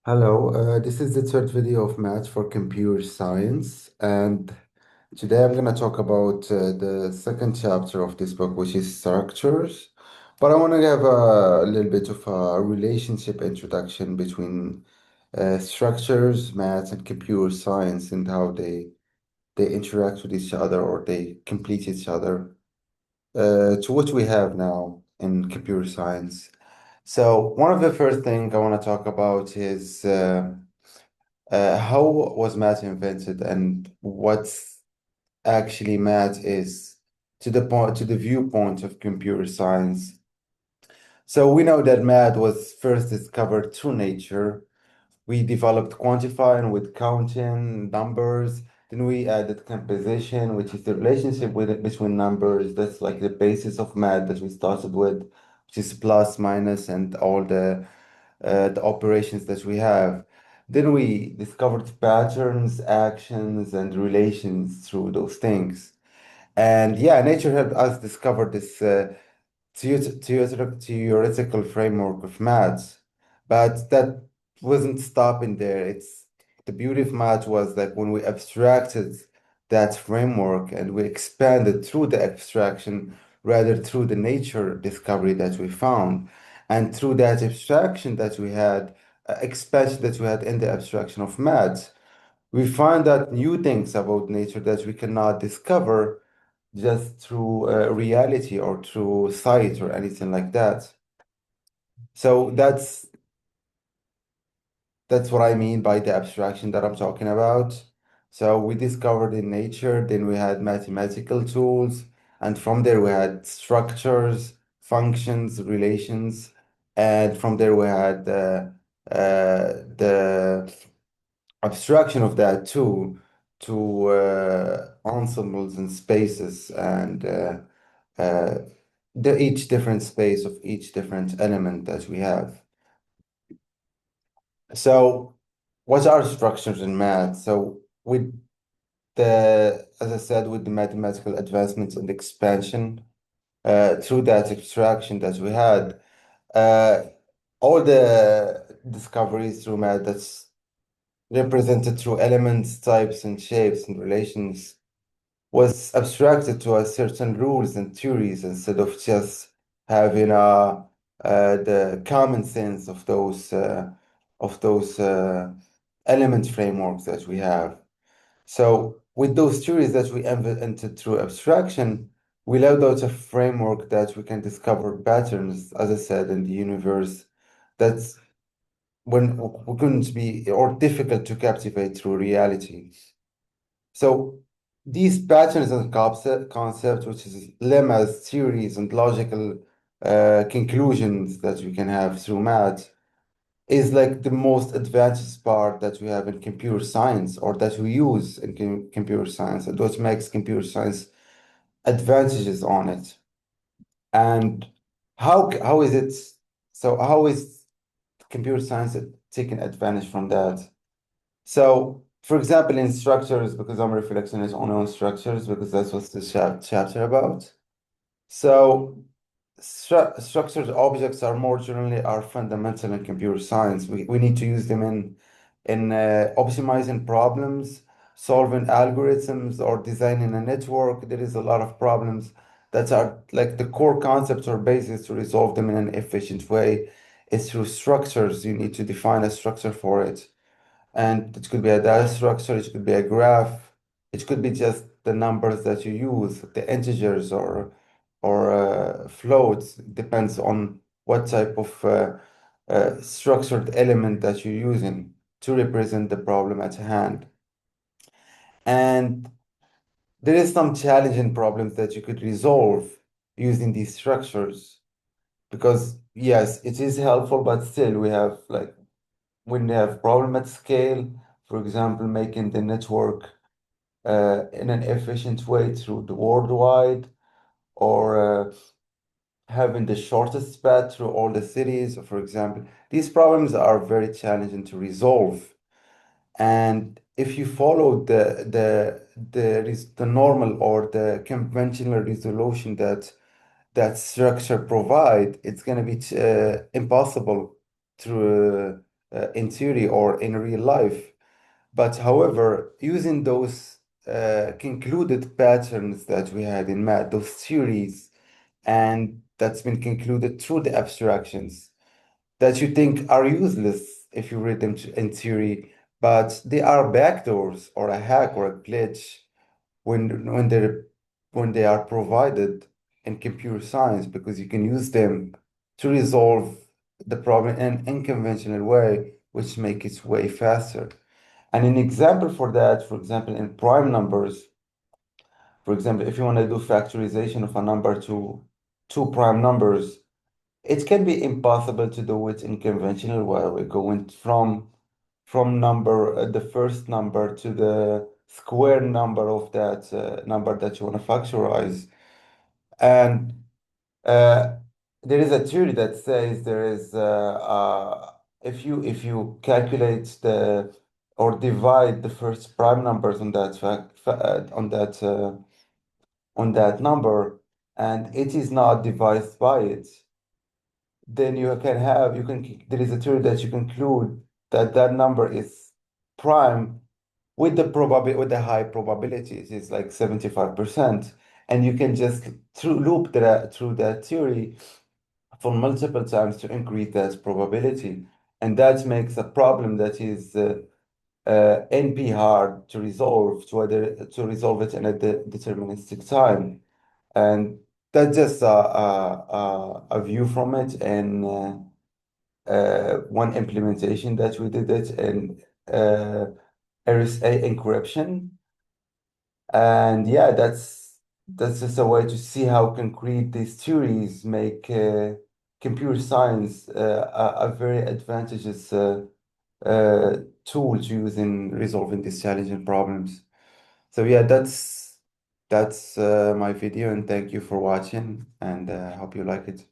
Hello, this is the third video of Math for Computer Science, and today I'm going to talk about the second chapter of this book, which is structures. But I want to give a little bit of a relationship introduction between structures, math, and computer science, and how they interact with each other or they complete each other to what we have now in computer science. So one of the first things I want to talk about is how was math invented and what's actually math is to the viewpoint of computer science. So we know that math was first discovered through nature. We developed quantifying with counting numbers. Then we added composition, which is the relationship between numbers. That's like the basis of math that we started with, which is plus, minus, and all the operations that we have. Then we discovered patterns, actions, and relations through those things. And yeah, nature helped us discover this theoretical framework of maths, but that wasn't stopping there. It's the beauty of math was that when we abstracted that framework and we expanded through the abstraction rather through the nature discovery that we found, and through that abstraction that we had, expansion that we had in the abstraction of maths, we find out new things about nature that we cannot discover just through reality or through sight or anything like that. So that's what I mean by the abstraction that I'm talking about. So we discovered in nature, then we had mathematical tools, and from there we had structures, functions, relations, and from there we had the abstraction of that too to ensembles and spaces and uh, each different space of each different element that we have. So, what are structures in math? So, with as I said, with the mathematical advancements and expansion, through that abstraction that we had, uh, all the discoveries through math that's represented through elements, types, and shapes and relations was abstracted to a certain rules and theories instead of just having the common sense of those element frameworks that we have. So with those theories that we entered through abstraction, we laid out a framework that we can discover patterns, as I said, in the universe that's when we couldn't be or difficult to captivate through reality. So these patterns and concepts, which is lemmas, theories, and logical conclusions that we can have through math, is like the most advanced part that we have in computer science or that we use in computer science, and what makes computer science advantages on it. And how is it? So how is computer science taking advantage from that? So, for example, in structures, because I'm reflecting it on structures, because that's what this chapter about. So, structured objects are more generally are fundamental in computer science. We need to use them in optimizing problems, solving algorithms, or designing a network. There is a lot of problems that are like the core concepts or basis to resolve them in an efficient way. It's through structures. You need to define a structure for it. And it could be a data structure, it could be a graph, it could be just the numbers that you use, the integers or floats. Depends on what type of structured element that you're using to represent the problem at hand. And there is some challenging problems that you could resolve using these structures because yes, it is helpful, but still we have like when they have problem at scale, for example, making the network in an efficient way through the worldwide, or having the shortest path through all the cities, for example, these problems are very challenging to resolve. And if you follow the normal or the conventional resolution that structure provide, it's going to be impossible to in theory or in real life. But however, using those concluded patterns that we had in math, those theories, and that's been concluded through the abstractions that you think are useless if you read them in theory, but they are backdoors or a hack or a glitch when they are provided in computer science, because you can use them to resolve the problem in an unconventional way, which make it way faster. And an example for that, for example, in prime numbers, for example, if you want to do factorization of a number to two prime numbers, it can be impossible to do it in conventional way. We're going from number the first number to the square number of that number that you want to factorize. And uh, there is a theory that says there is if you calculate the or divide the first prime numbers on that on that number, and it is not divided by it, then you can there is a theory that you conclude that that number is prime with the probability with the high probabilities. It's like 75%, and you can just loop that through that theory for multiple times to increase that probability, and that makes a problem that is NP hard to resolve, to resolve it in a deterministic time. And that's just a view from it, and one implementation that we did it in RSA encryption. And yeah, that's just a way to see how concrete these theories make computer science a very advantageous uh, tool to use in resolving these challenging problems. So yeah, that's my video, and thank you for watching, and I hope you like it.